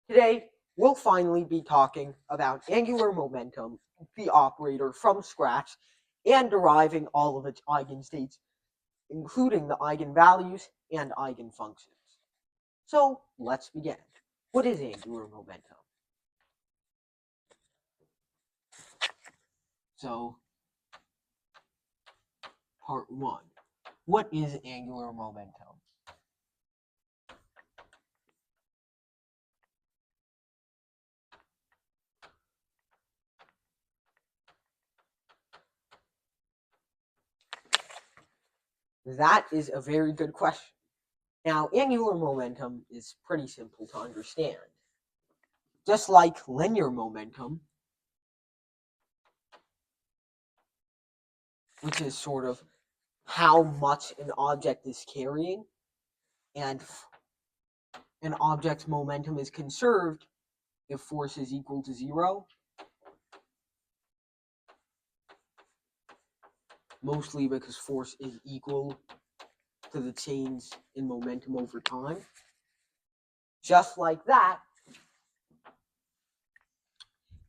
Today, we'll finally be talking about angular momentum, the operator, from scratch, and deriving all of its eigenstates, including the eigenvalues and eigenfunctions. So, let's begin. What is angular momentum? So, part one. What is angular momentum? That is a very good question. Now, angular momentum is pretty simple to understand. Just like linear momentum, which is sort of how much an object is carrying, and an object's momentum is conserved if force is equal to 0, mostly because force is equal to the change in momentum over time. Just like that,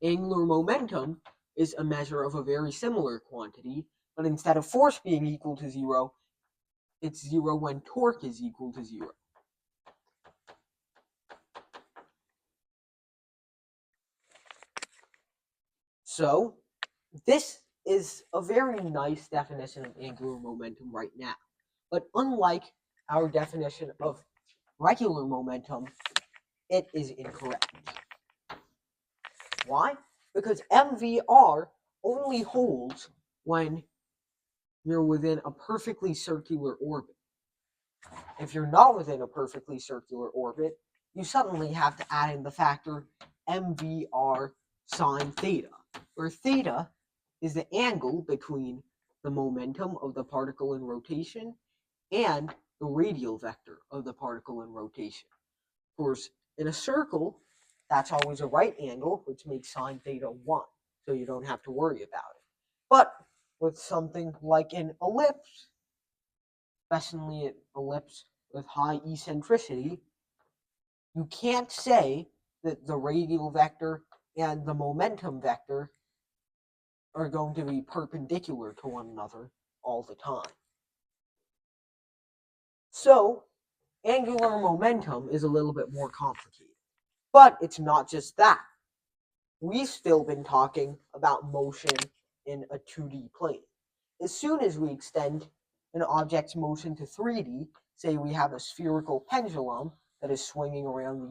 angular momentum is a measure of a very similar quantity, but instead of force being equal to 0, it's 0 when torque is equal to 0. So, this is a very nice definition of angular momentum right now. But unlike our definition of regular momentum, it is incorrect. Why? Because MVR only holds when you're within a perfectly circular orbit. If you're not within a perfectly circular orbit, you suddenly have to add in the factor MVR sine theta, where theta is the angle between the momentum of the particle in rotation and the radial vector of the particle in rotation. Of course, in a circle, that's always a right angle, which makes sine theta 1, so you don't have to worry about it. But with something like an ellipse, especially an ellipse with high eccentricity, you can't say that the radial vector and the momentum vector are going to be perpendicular to one another all the time. So, angular momentum is a little bit more complicated. But it's not just that. We've still been talking about motion in a 2D plane. As soon as we extend an object's motion to 3D, say we have a spherical pendulum that is swinging around the